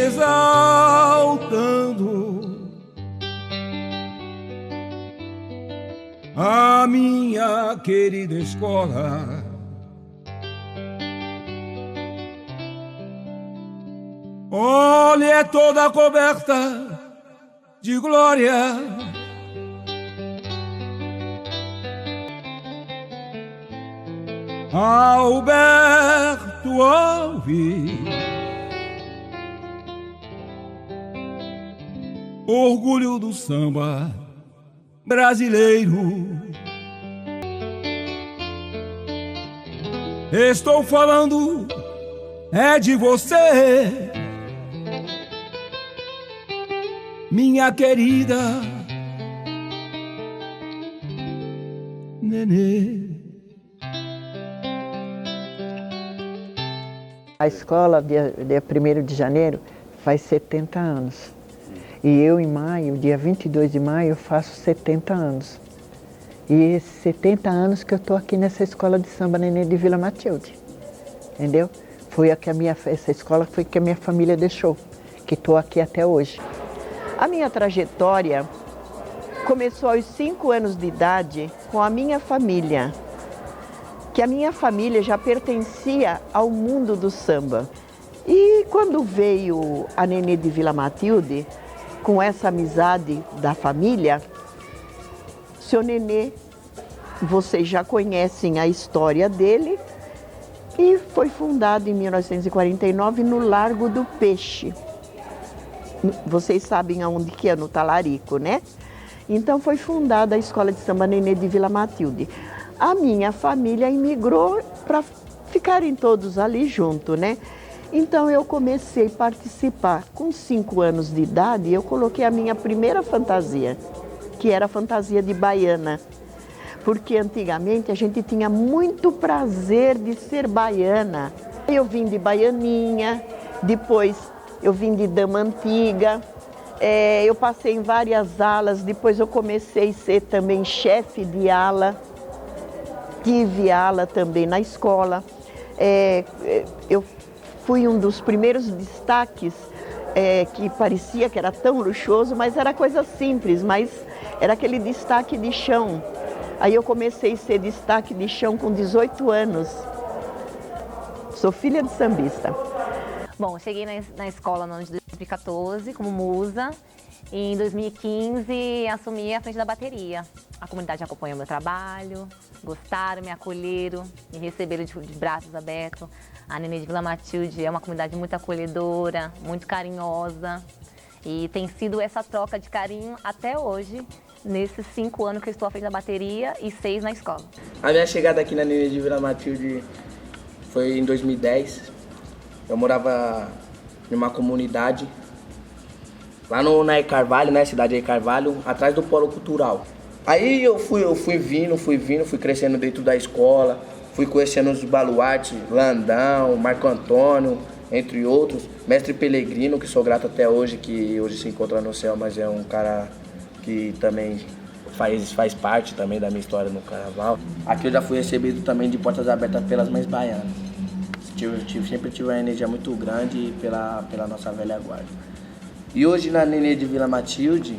exaltando a minha querida escola. Olha, é toda coberta de glória. Alberto Alves, orgulho do samba brasileiro. Estou falando é de você, minha querida Nenê. A escola, dia 1º de janeiro, faz 70 anos. E eu, em maio, dia 22 de maio, eu faço 70 anos. E esses 70 anos que eu estou aqui nessa escola de samba Nenê de Vila Matilde. Entendeu? Essa escola foi que a minha família deixou, que estou aqui até hoje. A minha trajetória começou aos 5 anos de idade com a minha família. Que a minha família já pertencia ao mundo do samba. E quando veio a Nenê de Vila Matilde, com essa amizade da família, seu Nenê, vocês já conhecem a história dele, e foi fundado em 1949 no Largo do Peixe. Vocês sabem aonde que é, no Talarico, né? Então foi fundada a Escola de Samba Nenê de Vila Matilde. A minha família imigrou para ficarem todos ali junto, né? Então eu comecei a participar com 5 anos de idade e eu coloquei a minha primeira fantasia, que era a fantasia de baiana. Porque antigamente a gente tinha muito prazer de ser baiana. Eu vim de baianinha, depois eu vim de dama antiga, eu passei em várias alas, depois eu comecei a ser também chefe de ala. Tive ala também na escola. Eu fui um dos primeiros destaques que parecia que era tão luxuoso, mas era coisa simples, mas era aquele destaque de chão. Aí eu comecei a ser destaque de chão com 18 anos. Sou filha de sambista. Bom, cheguei na escola no ano de 2014 como musa. E em 2015 assumi a frente da bateria. A comunidade acompanhou meu trabalho, gostaram, me acolheram, me receberam de braços abertos. A Nenê de Vila Matilde é uma comunidade muito acolhedora, muito carinhosa. E tem sido essa troca de carinho até hoje, nesses 5 anos que eu estou à frente da bateria e 6 na escola. A minha chegada aqui na Nenê de Vila Matilde foi em 2010. Eu morava em uma comunidade lá na E. Carvalho, né, cidade E. Carvalho, atrás do Polo Cultural. Aí eu fui vindo, fui crescendo dentro da escola, fui conhecendo os baluartes, Landão, Marco Antônio, entre outros. Mestre Pelegrino, que sou grato até hoje, que hoje se encontra no céu, mas é um cara que também faz parte também da minha história no carnaval. Aqui eu já fui recebido também de portas abertas pelas mães baianas. Sempre tive uma energia muito grande pela nossa velha guarda. E hoje na Nenê de Vila Matilde,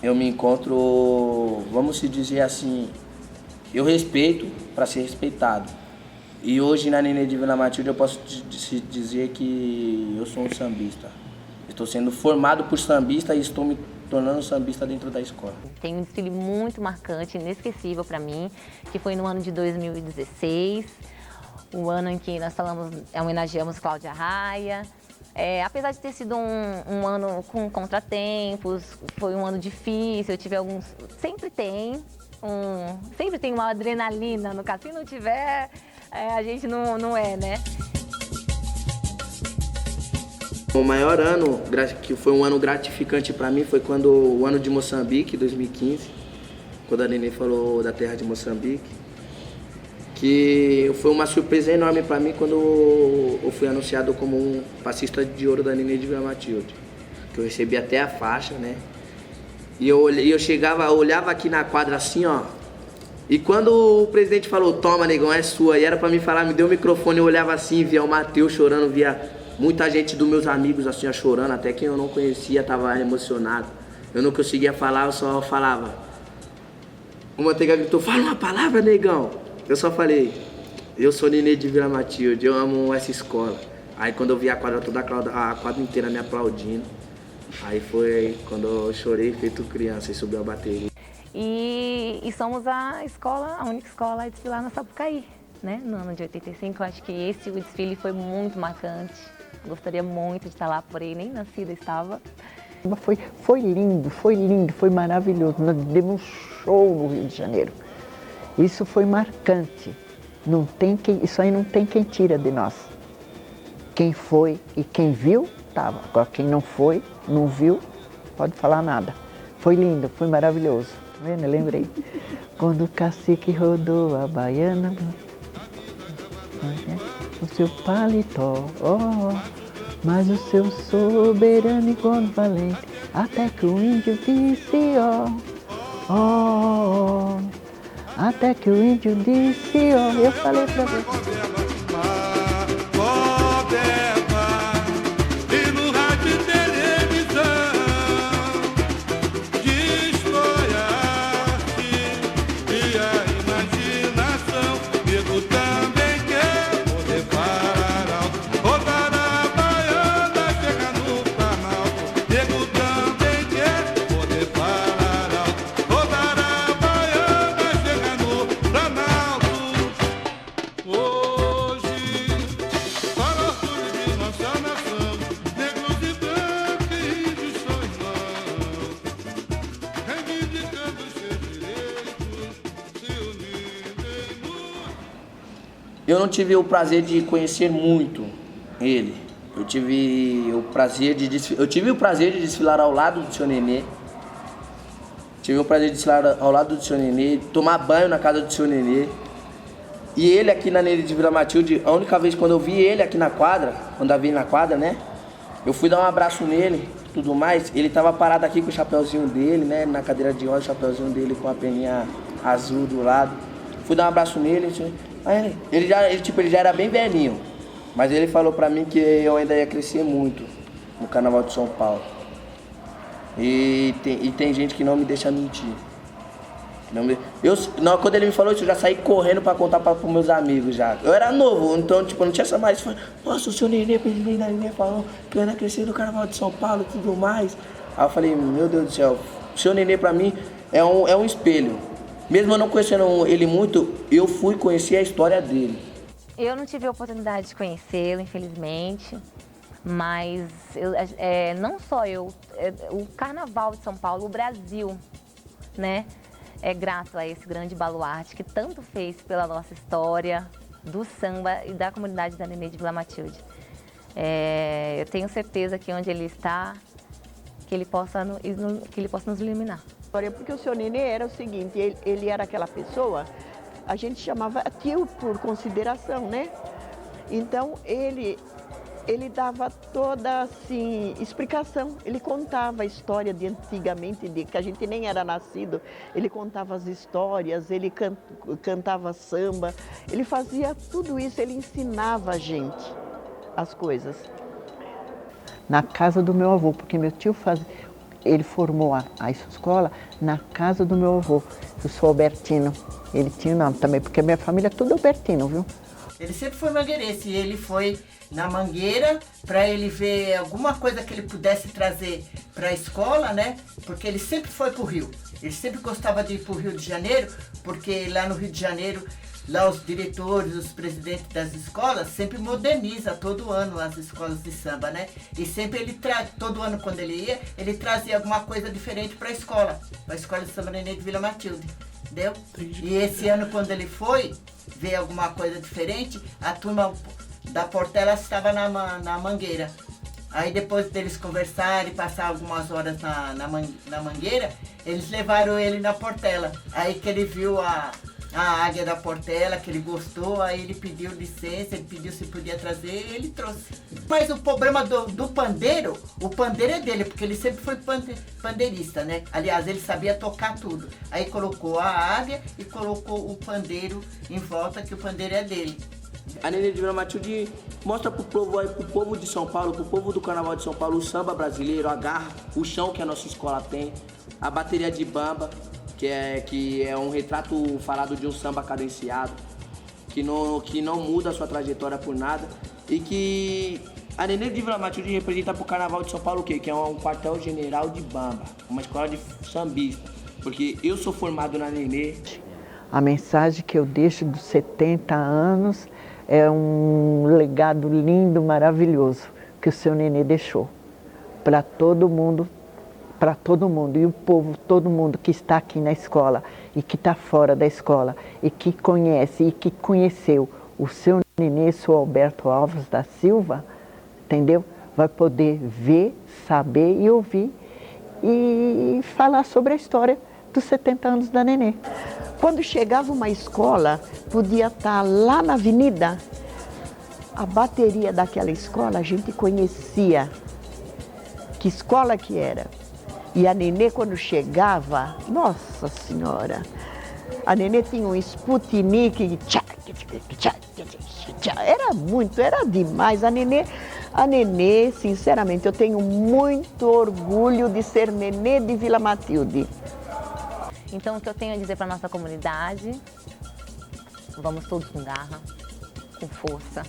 eu me encontro, vamos se dizer assim, eu respeito para ser respeitado. E hoje na Nenê de Vila Matilde eu posso dizer que eu sou um sambista. Estou sendo formado por sambista e estou me tornando sambista dentro da escola. Tem um desfile muito marcante, inesquecível para mim, que foi no ano de 2016, o ano em que nós homenageamos Cláudia Raia. Apesar de ter sido um ano com contratempos, foi um ano difícil, eu tive alguns... Sempre tem uma adrenalina no caso. Se não tiver, a gente não é, né? O maior ano, que foi um ano gratificante para mim, foi quando o ano de Moçambique, 2015, quando a Nenê falou da terra de Moçambique, que foi uma surpresa enorme para mim quando eu fui anunciado como um passista de ouro da Nenê de Vila Matilde, que eu recebi até a faixa, né? E eu olhava aqui na quadra assim, ó, E quando o presidente falou, toma, negão, é sua, e era pra mim falar, me deu o microfone, eu olhava assim, via o Matheus chorando, via muita gente dos meus amigos assim, chorando, até quem eu não conhecia tava emocionado. Eu não conseguia falar, eu só falava. O Manteiga gritou, fala uma palavra, negão. Eu só falei, eu sou Nenê de Vila Matilde, eu amo essa escola. Aí quando eu vi a quadra toda, a quadra inteira me aplaudindo, aí foi quando eu chorei feito criança e subiu a bateria. E somos a única escola a desfilar na Sapucaí, né? No ano de 85, eu acho que o desfile foi muito marcante. Gostaria muito de estar lá, porém nem nascida estava. Foi lindo, foi maravilhoso. Nós demos um show no Rio de Janeiro. Isso foi marcante. Isso aí não tem quem tira de nós. Quem foi e quem viu, estava. Agora quem não foi, não viu, pode falar nada. Foi lindo, foi maravilhoso. Tá vendo? Eu lembrei. Quando o cacique rodou a baiana, o seu paletó, mas o seu soberano igual valente, até que o índio disse até que o índio disse eu falei pra você. Eu não tive o prazer de conhecer muito ele. Eu tive o prazer de desfilar ao lado do seu Nenê. Tive o prazer de desfilar ao lado do seu Nenê, tomar banho na casa do seu Nenê. E ele aqui na Nenê de Vila Matilde, a única vez quando eu vi ele aqui na quadra, quando eu vim na quadra, né? Eu fui dar um abraço nele, tudo mais. Ele tava parado aqui com o chapeuzinho dele, né? Na cadeira de rodas, o chapeuzinho dele com a peninha azul do lado. Fui dar um abraço nele. Ele já era bem velhinho, mas ele falou pra mim que eu ainda ia crescer muito no Carnaval de São Paulo. E tem gente que não me deixa mentir. Quando ele me falou isso, eu já saí correndo pra contar pros meus amigos já. Eu era novo, então não tinha essa mais. Nossa, o seu Nenê, o presidente da Nenê falou que eu ia crescer no Carnaval de São Paulo e tudo mais. Aí eu falei, meu Deus do céu, o seu Nenê pra mim é um espelho. Mesmo eu não conhecendo ele muito, eu fui conhecer a história dele. Eu não tive a oportunidade de conhecê-lo, infelizmente, mas não só eu, o Carnaval de São Paulo, o Brasil, né, é grato a esse grande baluarte que tanto fez pela nossa história do samba e da comunidade da Nenê de Vila Matilde. Eu tenho certeza que onde ele está, que ele possa nos iluminar. Porque o seu Nenê era o seguinte, ele era aquela pessoa, a gente chamava tio por consideração, né? Então ele dava toda assim, explicação, ele contava a história de antigamente, que a gente nem era nascido, ele contava as histórias, ele cantava samba, ele fazia tudo isso, ele ensinava a gente as coisas. Na casa do meu avô, porque meu tio ele formou a escola na casa do meu avô, eu sou Albertino. Ele tinha o nome também, porque a minha família é tudo Albertino, viu? Ele sempre foi mangueirense e ele foi na Mangueira para ele ver alguma coisa que ele pudesse trazer para a escola, né? Porque ele sempre foi para o Rio. Ele sempre gostava de ir para o Rio de Janeiro, porque lá no Rio de Janeiro, lá os diretores, os presidentes das escolas sempre moderniza todo ano as escolas de samba, né? E sempre todo ano quando ele ia, ele trazia alguma coisa diferente para a escola de samba Nenê de Vila Matilde, entendeu? E esse ano quando ele foi ver alguma coisa diferente, a turma da Portela estava na Mangueira. Aí depois deles conversarem, passar algumas horas na Mangueira, eles levaram ele na Portela. Aí que ele viu a a Águia da Portela, que ele gostou, aí ele pediu licença, ele pediu se podia trazer e ele trouxe. Mas o problema do pandeiro, o pandeiro é dele, porque ele sempre foi pandeirista, né? Aliás, ele sabia tocar tudo. Aí colocou a águia e colocou o pandeiro em volta, que o pandeiro é dele. A Nenê de Vila Matilde mostra pro povo aí, pro povo de São Paulo, pro povo do Carnaval de São Paulo, o samba brasileiro, a garra, o chão que a nossa escola tem, a bateria de bamba, que é um retrato falado de um samba cadenciado, que não muda a sua trajetória por nada, e que a Nenê de Vila Matilde representa pro Carnaval de São Paulo o quê? Que é um quartel-general de bamba, uma escola de sambista, porque eu sou formado na Nenê. A mensagem que eu deixo dos 70 anos é um legado lindo, maravilhoso, que o seu Nenê deixou para todo mundo. Para todo mundo, e o povo, todo mundo que está aqui na escola e que está fora da escola e que conhece e que conheceu o seu Nenê, seu Alberto Alves da Silva, entendeu? Vai poder ver, saber e ouvir e falar sobre a história dos 70 anos da Nenê. Quando chegava uma escola, podia estar lá na avenida, a bateria daquela escola a gente conhecia que escola que era. E a Nenê, quando chegava, nossa senhora, a Nenê tinha um Sputnik, era demais. A Nenê, sinceramente, eu tenho muito orgulho de ser Nenê de Vila Matilde. Então, o que eu tenho a dizer para nossa comunidade, vamos todos com garra, com força,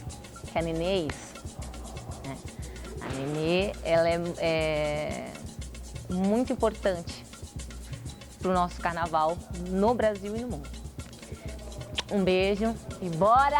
que a Nenê é isso. Né? A Nenê, ela é muito importante para o nosso carnaval no Brasil e no mundo. Um beijo e bora!